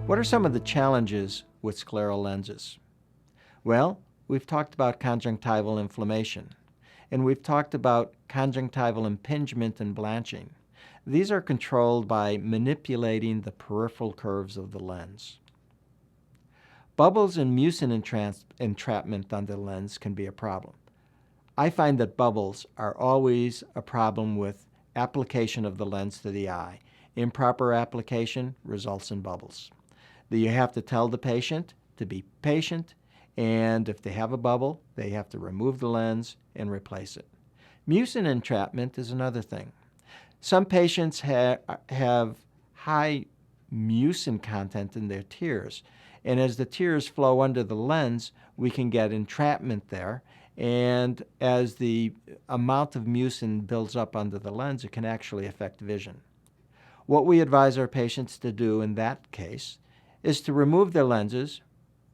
What are some of the challenges with scleral lenses? Well, we've talked about conjunctival inflammation, and we've talked about conjunctival impingement and blanching. These are controlled by manipulating the peripheral curves of the lens. Bubbles and mucin entrapment on the lens can be a problem. I find that bubbles are always a problem with application of the lens to the eye. Improper application results in bubbles. You have to tell the patient to be patient, and if they have a bubble, they have to remove the lens and replace it. Mucin entrapment is another thing. Some patients have high mucin content in their tears, and as the tears flow under the lens, we can get entrapment there, and as the amount of mucin builds up under the lens, it can actually affect vision. What we advise our patients to do in that case is to remove their lenses,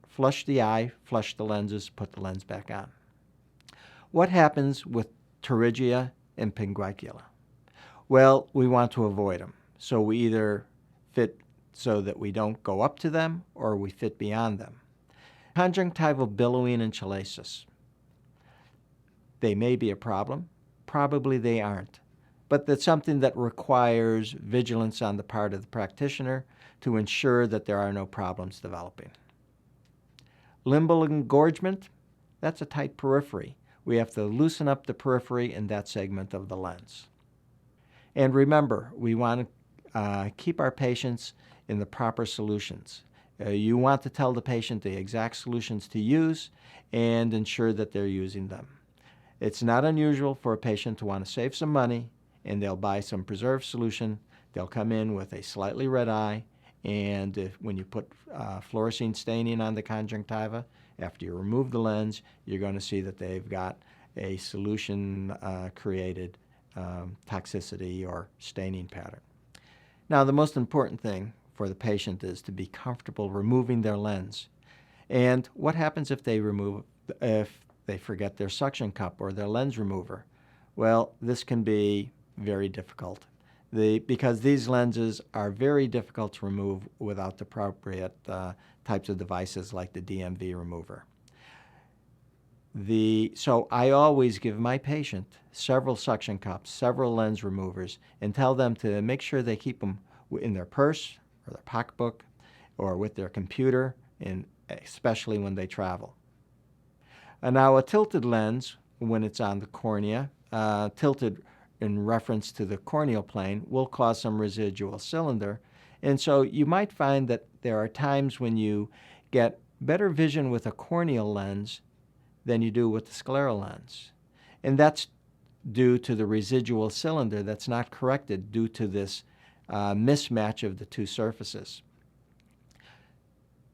flush the eye, flush the lenses, put the lens back on. What happens with pterygia and pinguicula? Well, we want to avoid them. So we either fit so that we don't go up to them or we fit beyond them. Conjunctival billowing and chalasis. They may be a problem. Probably they aren't. But that's something that requires vigilance on the part of the practitioner to ensure that there are no problems developing. Limbal engorgement, that's a tight periphery. We have to loosen up the periphery in that segment of the lens. And remember, we want to keep our patients in the proper solutions. You want to tell the patient the exact solutions to use and ensure that they're using them. It's not unusual for a patient to want to save some money, and they'll buy some preserved solution. They'll come in with a slightly red eye, and when you put fluorescein staining on the conjunctiva, after you remove the lens, you're going to see that they've got a solution-created toxicity or staining pattern. Now, the most important thing for the patient is to be comfortable removing their lens. And what happens if they forget their suction cup or their lens remover? Well, this can be very difficult because these lenses are very difficult to remove without the appropriate types of devices like the DMV remover. So I always give my patient several suction cups, several lens removers, and tell them to make sure they keep them in their purse or their pocketbook or with their computer, and especially when they travel. And now a tilted lens, when it's on the cornea, tilted in reference to the corneal plane, will cause some residual cylinder. And so you might find that there are times when you get better vision with a corneal lens than you do with the scleral lens. And that's due to the residual cylinder that's not corrected due to this mismatch of the two surfaces.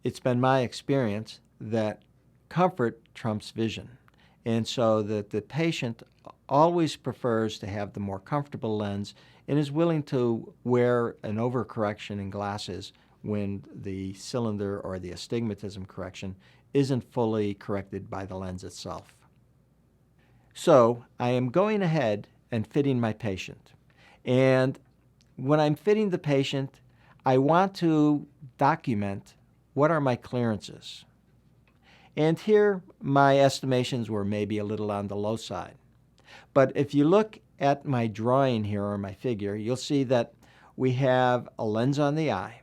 It's been my experience that comfort trumps vision. And so that the patient always prefers to have the more comfortable lens and is willing to wear an overcorrection in glasses when the cylinder or the astigmatism correction isn't fully corrected by the lens itself. So I am going ahead and fitting my patient. And when I'm fitting the patient, I want to document what are my clearances. And here, my estimations were maybe a little on the low side. But if you look at my drawing here, or my figure, you'll see that we have a lens on the eye.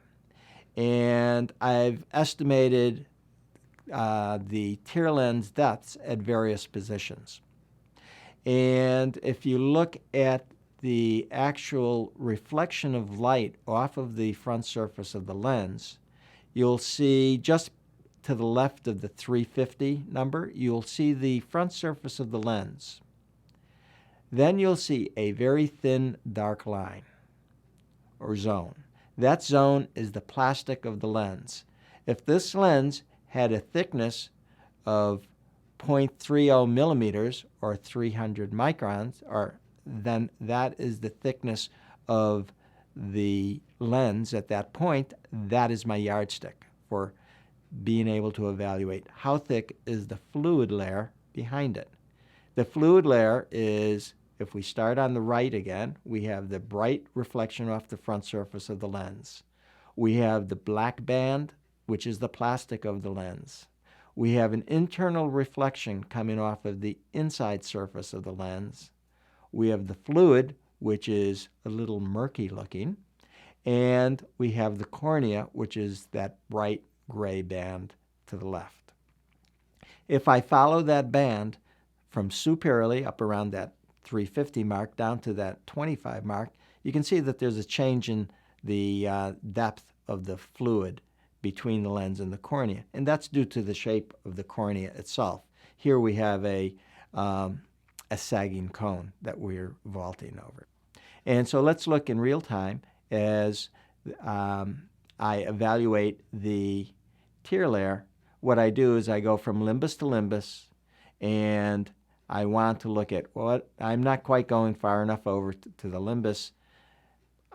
And I've estimated the tear lens depths at various positions. And if you look at the actual reflection of light off of the front surface of the lens, you'll see just to the left of the 350 number, you'll see the front surface of the lens. Then you'll see a very thin dark line or zone. That zone is the plastic of the lens. If this lens had a thickness of 0.30 millimeters or 300 microns, then that is the thickness of the lens at that point. That is my yardstick for being able to evaluate how thick is the fluid layer behind it. The fluid layer is, if we start on the right again, we have the bright reflection off the front surface of the lens. We have the black band, which is the plastic of the lens. We have an internal reflection coming off of the inside surface of the lens. We have the fluid, which is a little murky looking. And we have the cornea, which is that bright gray band to the left. If I follow that band from superiorly up around that 350 mark down to that 25 mark, you can see that there's a change in the depth of the fluid between the lens and the cornea, and that's due to the shape of the cornea itself. Here we have a sagging cone that we're vaulting over. And so let's look in real time as I evaluate the tear layer. What I do is I go from limbus to limbus, and I want to look at what I'm not quite going far enough over to the limbus.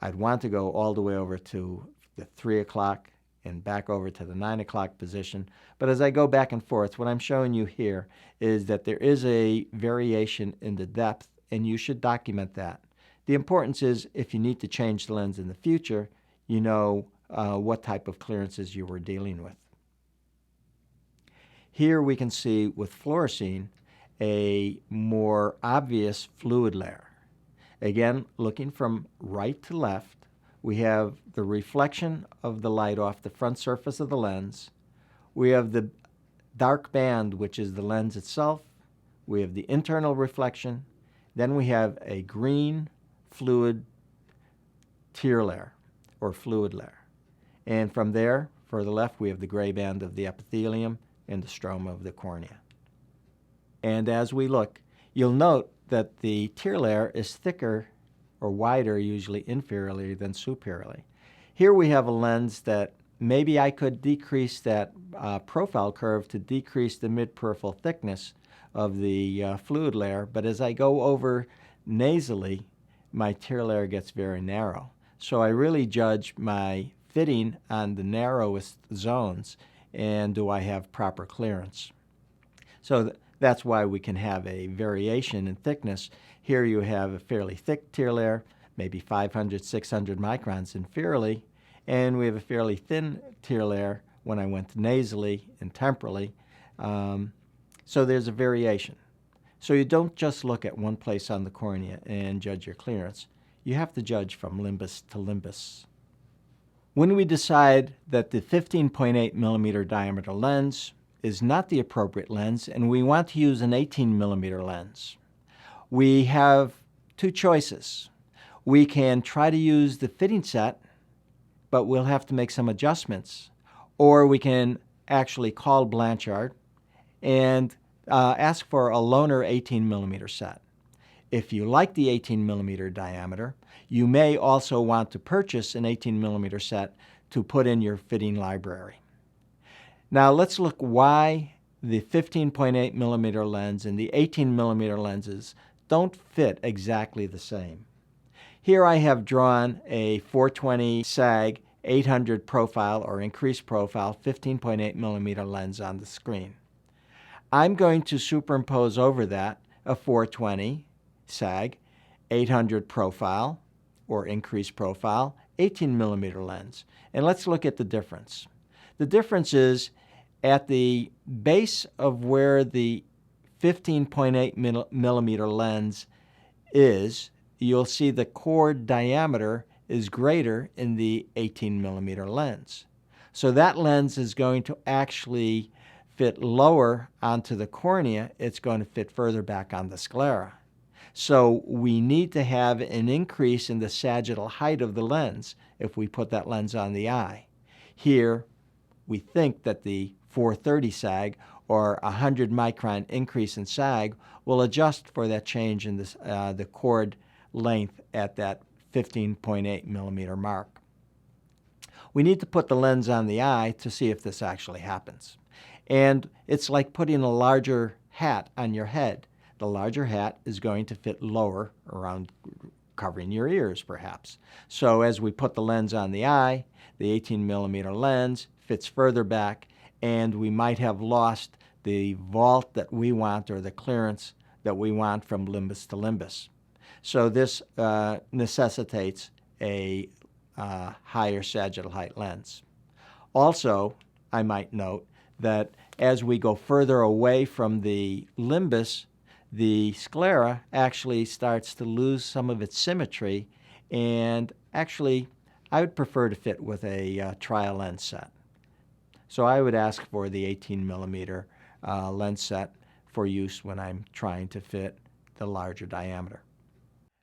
I'd want to go all the way over to the 3 o'clock and back over to the 9 o'clock position. But as I go back and forth, what I'm showing you here is that there is a variation in the depth, and you should document that. The importance is if you need to change the lens in the future, you know what type of clearances you were dealing with. Here we can see with fluorescein a more obvious fluid layer. Again, looking from right to left, we have the reflection of the light off the front surface of the lens. We have the dark band, which is the lens itself. We have the internal reflection. Then we have a green fluid tear layer or fluid layer. And from there, further left, we have the gray band of the epithelium and the stroma of the cornea. And as we look, you'll note that the tear layer is thicker or wider, usually inferiorly than superiorly. Here we have a lens that maybe I could decrease that profile curve to decrease the mid-peripheral thickness of the fluid layer, but as I go over nasally, my tear layer gets very narrow. So I really judge my fitting on the narrowest zones, and do I have proper clearance? So that's why we can have a variation in thickness. Here you have a fairly thick tear layer, maybe 500, 600 microns inferiorly, and we have a fairly thin tear layer when I went nasally and temporally. So there's a variation. So you don't just look at one place on the cornea and judge your clearance. You have to judge from limbus to limbus. When we decide that the 15.8 millimeter diameter lens is not the appropriate lens and we want to use an 18 millimeter lens, we have two choices. We can try to use the fitting set, but we'll have to make some adjustments. Or we can actually call Blanchard and ask for a loaner 18 millimeter set. If you like the 18 millimeter diameter, you may also want to purchase an 18 millimeter set to put in your fitting library. Now let's look why the 15.8 millimeter lens and the 18 millimeter lenses don't fit exactly the same. Here I have drawn a 420 SAG 800 profile or increased profile 15.8 millimeter lens on the screen. I'm going to superimpose over that a 420 SAG 800 profile or increased profile 18 millimeter lens. And let's look at the difference. The difference is at the base of where the 15.8 millimeter lens is, you'll see the chord diameter is greater in the 18 millimeter lens. So that lens is going to actually fit lower onto the cornea. It's going to fit further back on the sclera. So we need to have an increase in the sagittal height of the lens if we put that lens on the eye. Here, we think that the 430 SAG or 100 micron increase in SAG will adjust for that change in this, the chord length at that 15.8 millimeter mark. We need to put the lens on the eye to see if this actually happens. And it's like putting a larger hat on your head. The larger hat is going to fit lower, around covering your ears perhaps. So as we put the lens on the eye, the 18 millimeter lens fits further back, and we might have lost the vault that we want or the clearance that we want from limbus to limbus. So this necessitates a higher sagittal height lens. Also, I might note that as we go further away from the limbus, the sclera actually starts to lose some of its symmetry, and actually I would prefer to fit with a trial lens set. So I would ask for the 18 millimeter lens set for use when I'm trying to fit the larger diameter.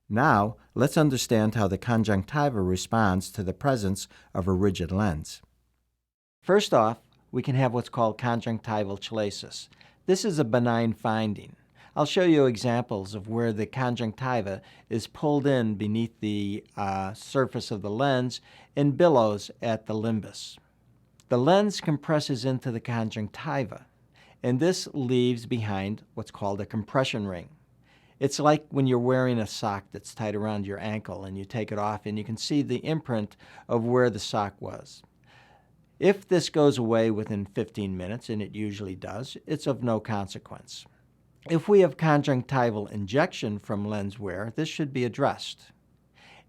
Now, let's understand how the conjunctiva responds to the presence of a rigid lens. First off, we can have what's called conjunctival chalasis. This is a benign finding. I'll show you examples of where the conjunctiva is pulled in beneath the surface of the lens and billows at the limbus. The lens compresses into the conjunctiva, and this leaves behind what's called a compression ring. It's like when you're wearing a sock that's tied around your ankle and you take it off and you can see the imprint of where the sock was. If this goes away within 15 minutes, and it usually does, it's of no consequence. If we have conjunctival injection from lens wear, this should be addressed.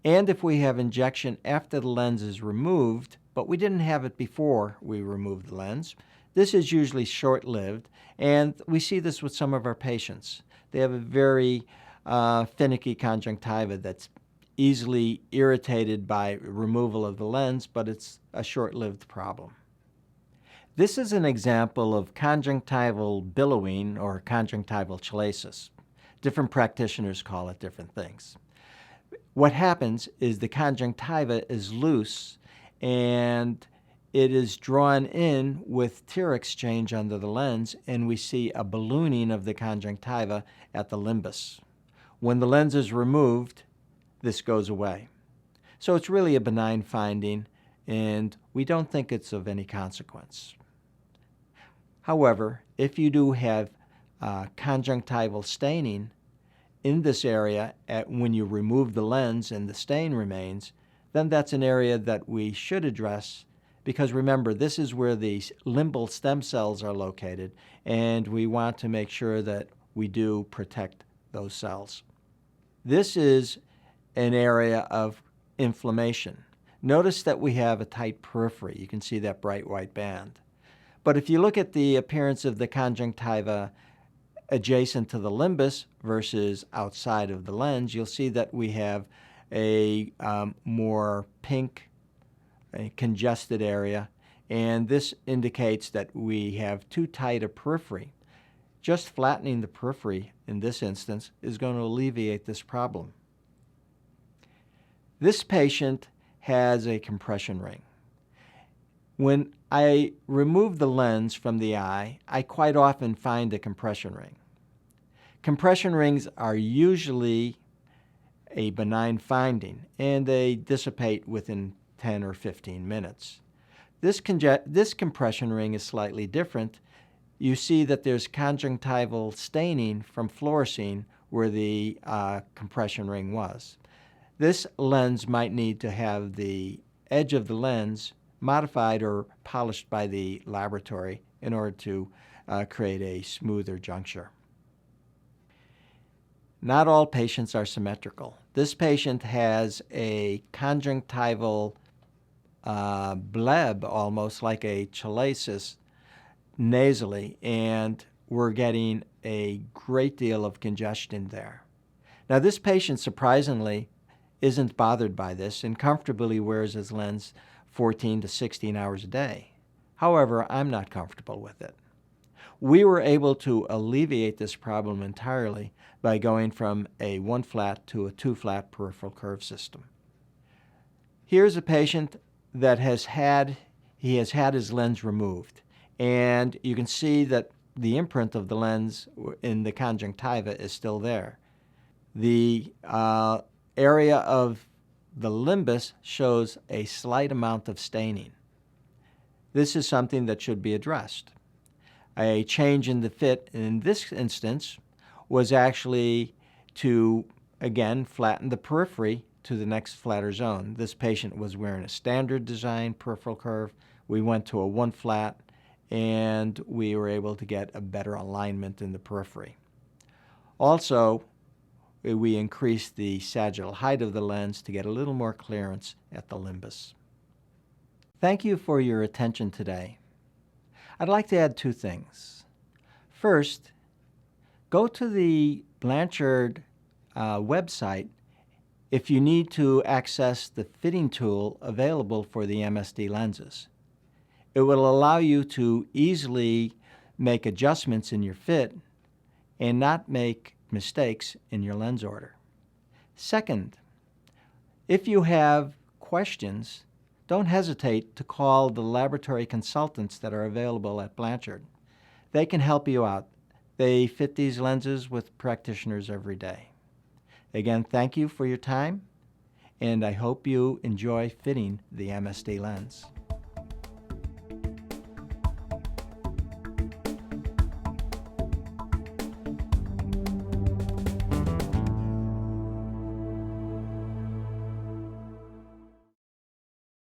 And if we have injection after the lens is removed, but we didn't have it before we removed the lens, this is usually short-lived, and we see this with some of our patients. They have a very finicky conjunctiva that's easily irritated by removal of the lens, but it's a short-lived problem. This is an example of conjunctival billowing or conjunctival chalasis. Different practitioners call it different things. What happens is the conjunctiva is loose and it is drawn in with tear exchange under the lens, and we see a ballooning of the conjunctiva at the limbus. When the lens is removed, this goes away. So it's really a benign finding, and we don't think it's of any consequence. However, if you do have conjunctival staining in this area when you remove the lens and the stain remains, then that's an area that we should address, because remember, this is where the limbal stem cells are located, and we want to make sure that we do protect those cells. This is an area of inflammation. Notice that we have a tight periphery. You can see that bright white band. But if you look at the appearance of the conjunctiva adjacent to the limbus versus outside of the lens, you'll see that we have a more pink, a congested area, and this indicates that we have too tight a periphery. Just flattening the periphery in this instance is going to alleviate this problem. This patient has a compression ring. When I remove the lens from the eye, I quite often find a compression ring. Compression rings are usually a benign finding, and they dissipate within 10 or 15 minutes. This compression ring is slightly different. You see that there's conjunctival staining from fluorescein where the compression ring was. This lens might need to have the edge of the lens modified or polished by the laboratory in order to create a smoother juncture. Not all patients are symmetrical. This patient has a conjunctival bleb, almost like a chalasis, nasally, and we're getting a great deal of congestion there. Now, this patient, surprisingly, isn't bothered by this and comfortably wears his lens 14 to 16 hours a day. However, I'm not comfortable with it. We were able to alleviate this problem entirely by going from a 1-flat to a 2-flat peripheral curve system. Here's a patient that has had his lens removed, and you can see that the imprint of the lens in the conjunctiva is still there. The area of the limbus shows a slight amount of staining. This is something that should be addressed. A change in the fit in this instance was actually to, again, flatten the periphery to the next flatter zone. This patient was wearing a standard design peripheral curve. We went to a 1-flat, and we were able to get a better alignment in the periphery. Also, we increase the sagittal height of the lens to get a little more clearance at the limbus. Thank you for your attention today. I'd like to add two things. First, go to the Blanchard website if you need to access the fitting tool available for the MSD lenses. It will allow you to easily make adjustments in your fit and not make mistakes in your lens order. Second, if you have questions, don't hesitate to call the laboratory consultants that are available at Blanchard. They can help you out. They fit these lenses with practitioners every day. Again, thank you for your time, and I hope you enjoy fitting the MSD lens.